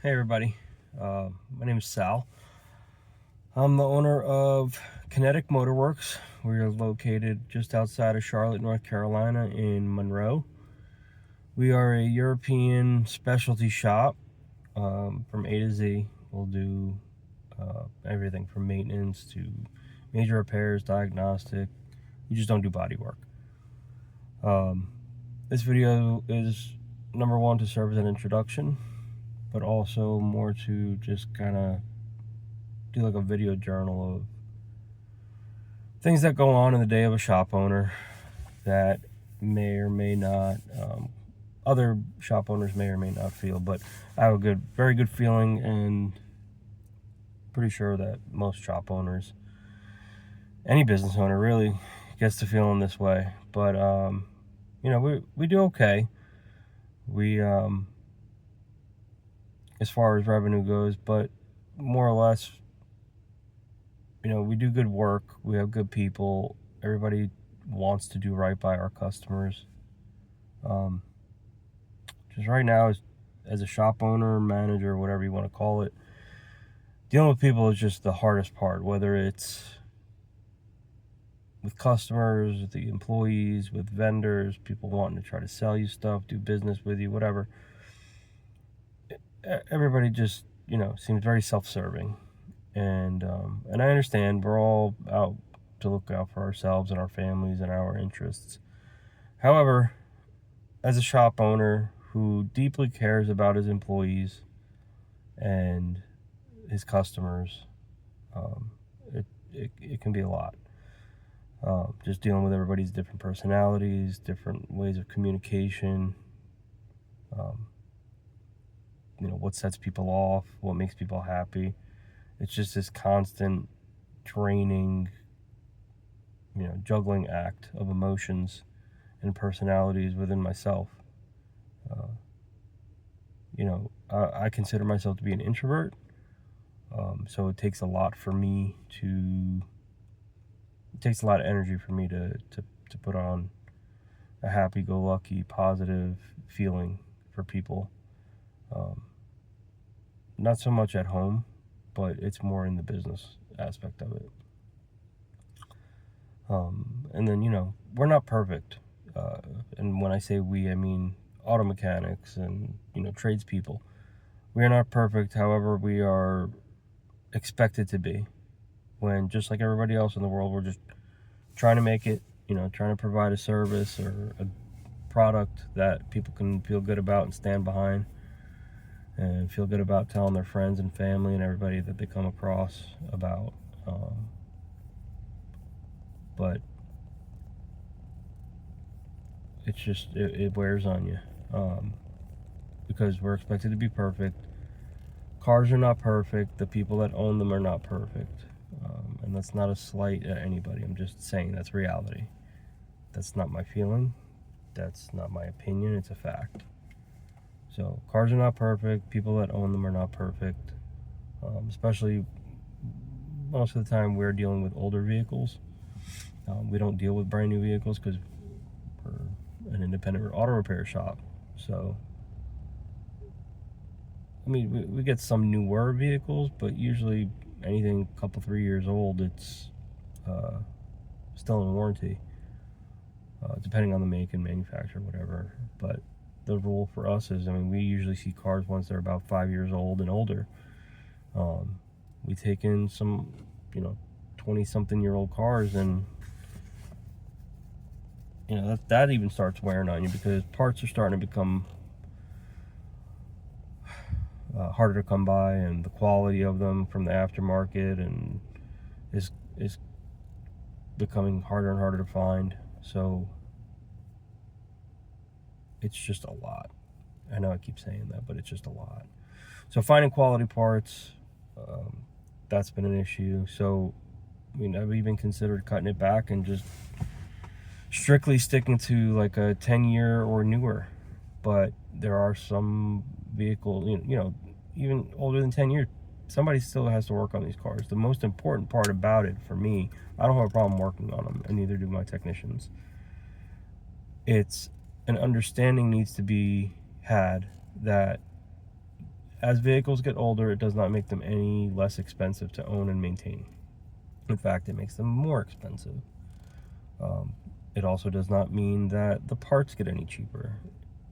Hey everybody, my name is Sal. I'm the owner of Kinetic Motorworks. We are located just outside of Charlotte, North Carolina in Monroe. We are a European specialty shop from A to Z. We'll do everything from maintenance to major repairs, diagnostic. We just don't do body work. This video is number one to serve as an introduction, but also more to just kind of do like a video journal of things that go on in the day of a shop owner that may or may not, other shop owners may or may not feel, but I have a very good feeling, and pretty sure that most shop owners, any business owner really, gets to feeling this way. But we do okay. We as far as revenue goes, but more or less, we do good work. We have good people. Everybody wants to do right by our customers. Just right now, as a shop owner, manager, whatever you want to call it, dealing with people is just the hardest part, whether it's with customers, with the employees, with vendors, people wanting to try to sell you stuff, do business with you, whatever. Everybody just, seems very self-serving. And I understand we're all out to look out for ourselves and our families and our interests. However, as a shop owner who deeply cares about his employees and his customers, it can be a lot. Just dealing with everybody's different personalities, different ways of communication, what sets people off, what makes people happy. It's just this constant draining, juggling act of emotions and personalities within myself. I consider myself to be an introvert, so it takes a lot of energy for me to put on a happy-go-lucky, positive feeling for people. Not so much at home, but it's more in the business aspect of it. And then, we're not perfect. And when I say we, I mean auto mechanics and, tradespeople. We are not perfect, however, we are expected to be. When, just like everybody else in the world, we're just trying to make it, trying to provide a service or a product that people can feel good about and stand behind, and feel good about telling their friends and family and everybody that they come across about. But it's just, it wears on you, because we're expected to be perfect. Cars are not perfect. The people that own them are not perfect. And that's not a slight at anybody. I'm just saying that's reality. That's not my feeling. That's not my opinion. It's a fact. So cars are not perfect. People that own them are not perfect. Especially most of the time we're dealing with older vehicles. We don't deal with brand new vehicles because we're an independent auto repair shop. So, I mean, we get some newer vehicles, but usually anything a couple, 3 years old, it's still in warranty, depending on the make and manufacturer, whatever. But the rule for us is, we usually see cars once they're about 5 years old and older. We take in some, 20-something-year-old cars, and that even starts wearing on you, because parts are starting to become harder to come by, and the quality of them from the aftermarket and is becoming harder and harder to find. So it's just a lot. I know I keep saying that, but it's just a lot. So finding quality parts, that's been an issue. So I've even considered cutting it back and just strictly sticking to like a 10-year or newer. But there are some vehicles, even older than 10 years, somebody still has to work on these cars. The most important part about it for me, I don't have a problem working on them, and neither do my technicians. It's an understanding needs to be had that as vehicles get older, it does not make them any less expensive to own and maintain. In fact, it makes them more expensive. It also does not mean that the parts get any cheaper.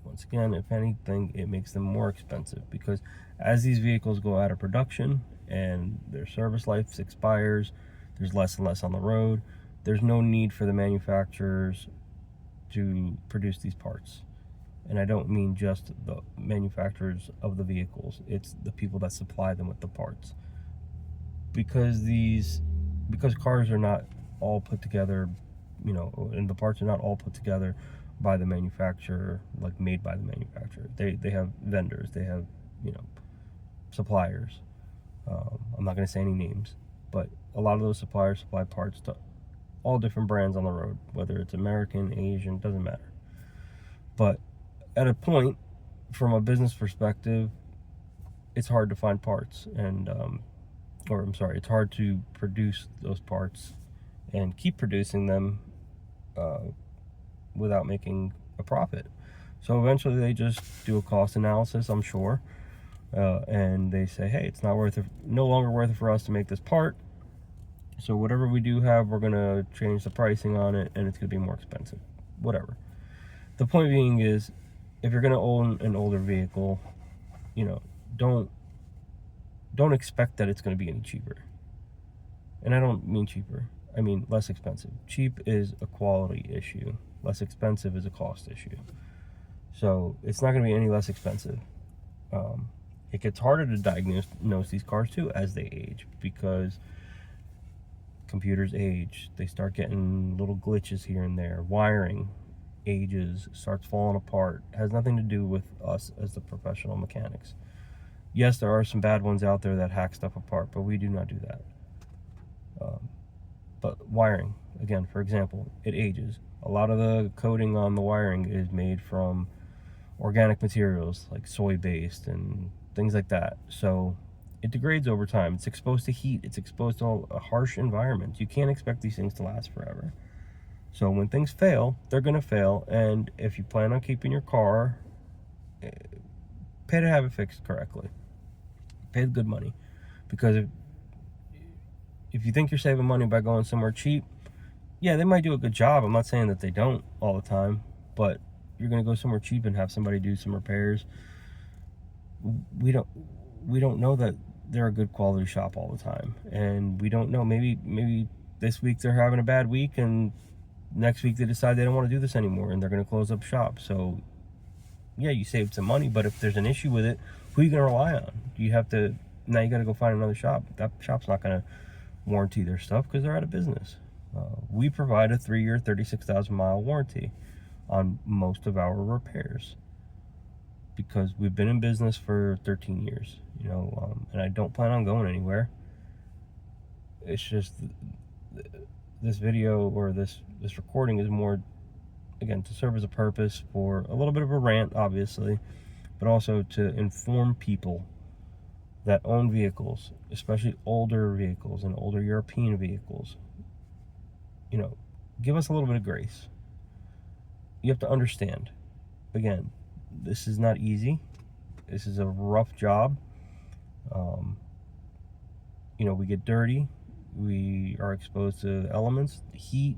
Once again, if anything, it makes them more expensive, because as these vehicles go out of production and their service life expires, there's less and less on the road. There's no need for the manufacturers to produce these parts. And I don't mean just the manufacturers of the vehicles, it's the people that supply them with the parts. Because cars are not all put together, and the parts are not all put together by the manufacturer, like made by the manufacturer. They have vendors, they have, suppliers. I'm not going to say any names, but a lot of those suppliers supply parts to all different brands on the road, whether it's American, Asian, doesn't matter. But at a point, from a business perspective, it's hard to find parts, it's hard to produce those parts and keep producing them without making a profit. So eventually they just do a cost analysis, I'm sure, and they say, hey, it's no longer worth it for us to make this part. So whatever we do have, we're gonna change the pricing on it, and it's gonna be more expensive. Whatever. The point being is, if you're gonna own an older vehicle, don't expect that it's gonna be any cheaper. And I don't mean cheaper, I mean less expensive. Cheap is a quality issue. Less expensive is a cost issue. So it's not gonna be any less expensive. It gets harder to diagnose these cars too as they age, because computers age, they start getting little glitches here and there, wiring ages, starts falling apart. It has nothing to do with us as the professional mechanics. Yes, there are some bad ones out there that hack stuff apart, but we do not do that. But wiring, again, for example, it ages. A lot of the coating on the wiring is made from organic materials like soy-based and things like that. So it degrades over time. It's exposed to heat. It's exposed to a harsh environment. You can't expect these things to last forever. So when things fail, they're going to fail. And if you plan on keeping your car, pay to have it fixed correctly. Pay the good money. Because if you think you're saving money by going somewhere cheap, yeah, they might do a good job. I'm not saying that they don't all the time, but you're going to go somewhere cheap and have somebody do some repairs. We don't know that they're a good quality shop all the time, and we don't know, maybe this week they're having a bad week, and next week they decide they don't want to do this anymore and they're going to close up shop. So yeah, you saved some money, but if there's an issue with it, who are you going to rely on? You got to go find another shop. That shop's not going to warranty their stuff because they're out of business. We provide a 3-year 36,000-mile warranty on most of our repairs, because we've been in business for 13 years, and I don't plan on going anywhere. It's just this video, or this recording, is more, again, to serve as a purpose for a little bit of a rant, obviously, but also to inform people that own vehicles, especially older vehicles and older European vehicles. Give us a little bit of grace. You have to understand, again, this is not easy. This is a rough job. We get dirty. We are exposed to elements, heat,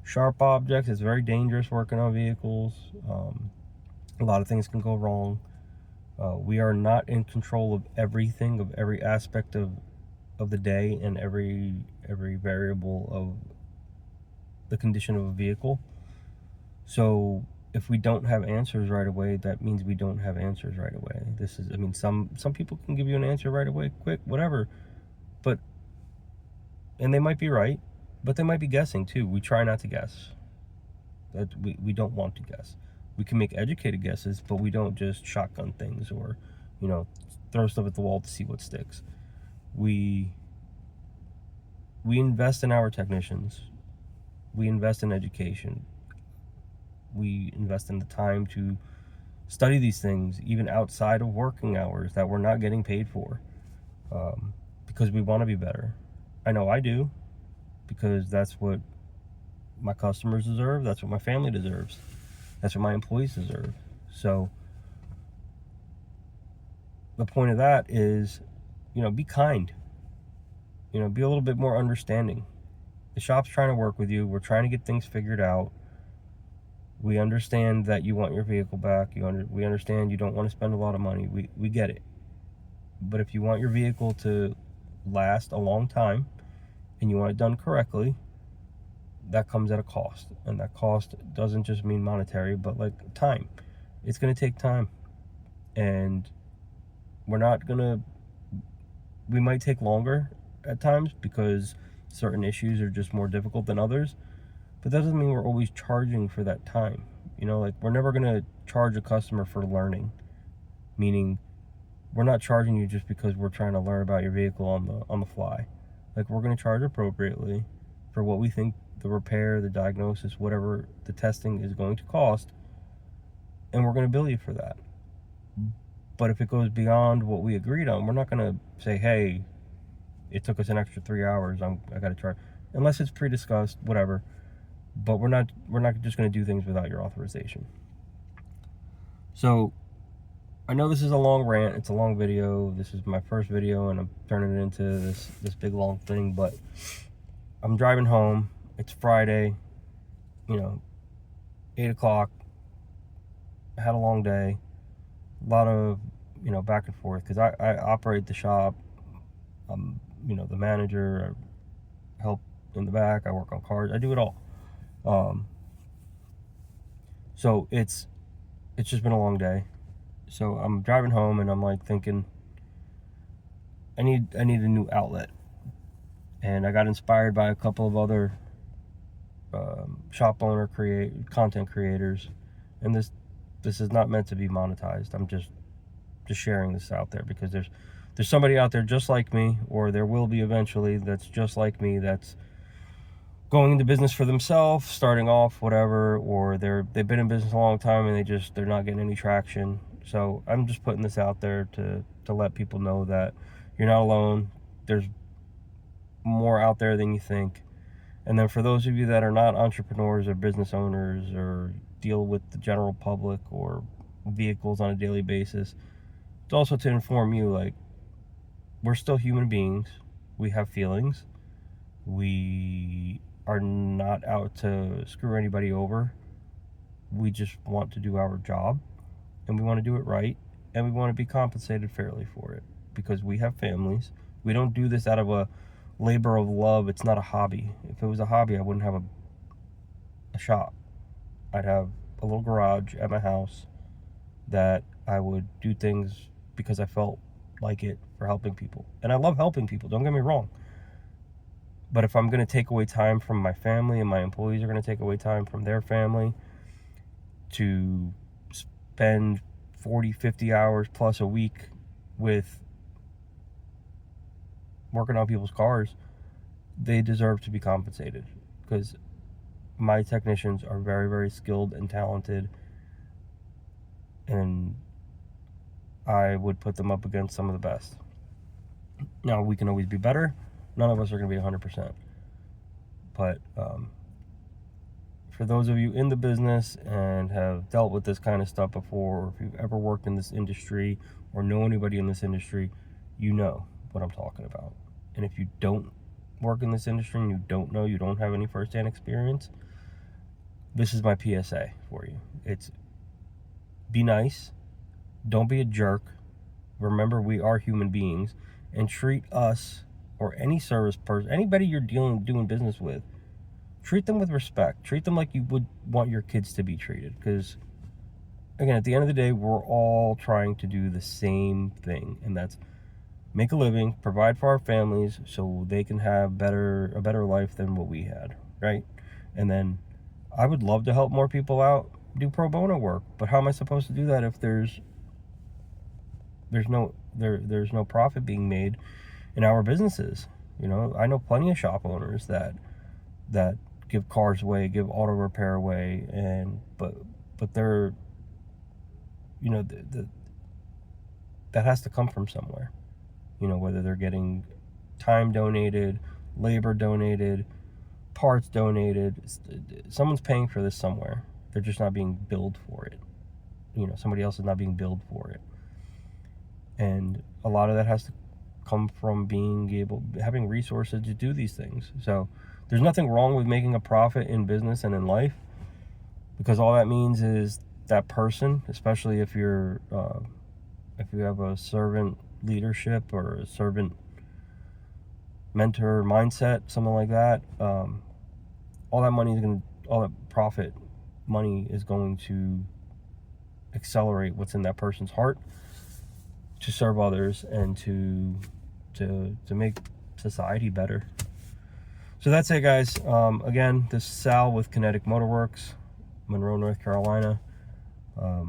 sharp objects. It's very dangerous working on vehicles. A lot of things can go wrong. We are not in control of everything, of every aspect of the day, and every variable of the condition of a vehicle. So if we don't have answers right away, that means we don't have answers right away. Some people can give you an answer right away, quick, whatever, and they might be right, but they might be guessing too. We try not to guess. We don't want to guess. We can make educated guesses, but we don't just shotgun things or, throw stuff at the wall to see what sticks. We invest in our technicians. We invest in education. We invest in the time to study these things, even outside of working hours that we're not getting paid for, because we want to be better. I know I do, because that's what my customers deserve. That's what my family deserves. That's what my employees deserve. So the point of that is, be kind. Be a little bit more understanding. The shop's trying to work with you. We're trying to get things figured out. We understand that you want your vehicle back. We understand you don't want to spend a lot of money. We get it. But if you want your vehicle to last a long time and you want it done correctly, that comes at a cost. And that cost doesn't just mean monetary, but like time. It's going to take time. And we might take longer at times because certain issues are just more difficult than others. But that doesn't mean we're always charging for that time. We're never going to charge a customer for learning. Meaning, we're not charging you just because we're trying to learn about your vehicle on the fly. Like, we're going to charge appropriately for what we think the repair, the diagnosis, whatever the testing is going to cost, and we're going to bill you for that. But if it goes beyond what we agreed on, we're not going to say, hey, it took us an extra 3 hours, I got to charge. Unless it's pre-discussed, whatever. But we're not just going to do things without your authorization. So I know this is a long rant. It's a long video. This is my first video, and I'm turning it into this big long thing. But I'm driving home. It's Friday. 8 o'clock. I had a long day. A lot of back and forth because I operate the shop. I'm the manager. I help in the back. I work on cars. I do it all. So it's just been a long day. So I'm driving home and I'm like thinking, I need a new outlet. And I got inspired by a couple of other shop owner content creators. And this is not meant to be monetized. I'm just sharing this out there because there's somebody out there just like me, or there will be eventually, that's just like me, that's going into business for themselves, starting off, whatever, or they've been in business a long time and they're not getting any traction. So I'm just putting this out there to let people know that you're not alone. There's more out there than you think. And then for those of you that are not entrepreneurs or business owners or deal with the general public or vehicles on a daily basis, it's also to inform you, like, we're still human beings. We have feelings. We are not out to screw anybody over. We just want to do our job, and we want to do it right, and we want to be compensated fairly for it because we have families. We don't do this out of a labor of love. It's not a hobby. If it was a hobby, I wouldn't have a shop. I'd have a little garage at my house that I would do things because I felt like it for helping people. And I love helping people, don't get me wrong. But if I'm going to take away time from my family, and my employees are going to take away time from their family to spend 40, 50 hours plus a week with working on people's cars, they deserve to be compensated because my technicians are very, very skilled and talented, and I would put them up against some of the best. Now, we can always be better. None of us are going to be 100%. But for those of you in the business and have dealt with this kind of stuff before, or if you've ever worked in this industry or know anybody in this industry, you know what I'm talking about. And if you don't work in this industry and you don't have any firsthand experience, this is my PSA for you. It's be nice. Don't be a jerk. Remember, we are human beings, and treat us or any service person, anybody you're doing business with, treat them with respect. Treat them like you would want your kids to be treated. Because, again, at the end of the day, we're all trying to do the same thing, and that's make a living, provide for our families so they can have a better life than what we had, right? And then I would love to help more people out, do pro bono work, but how am I supposed to do that if there's no profit being made in our businesses? I know plenty of shop owners that give cars away, give auto repair away, but they're that has to come from somewhere. Whether they're getting time donated, labor donated, parts donated, someone's paying for this somewhere. They're just not being billed for it. Somebody else is not being billed for it. And a lot of that has to come from having resources to do these things. So there's nothing wrong with making a profit in business and in life, because all that means is that person, especially if you have a servant leadership or a servant mentor mindset, something like that, all that profit money is going to accelerate what's in that person's heart to serve others and to make society better. So that's it, guys. Again, this is Sal with Kinetic Motorworks, Monroe, North Carolina. I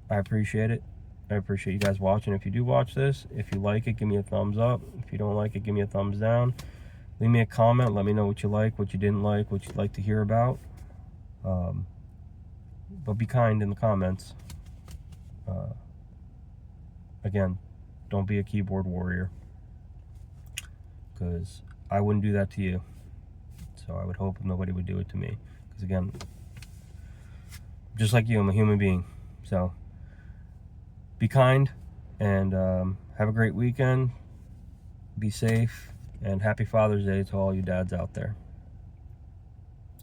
appreciate it. I appreciate you guys watching. If you do watch this, if you like it, give me a thumbs up. If you don't like it, give me a thumbs down. Leave me a comment. Let me know what you like, what you didn't like, what you'd like to hear about. But be kind in the comments. Again, don't be a keyboard warrior, because I wouldn't do that to you. So I would hope nobody would do it to me, because again, just like you, I'm a human being. So be kind, and have a great weekend. Be safe, and happy Father's Day to all you dads out there.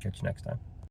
Catch you next time.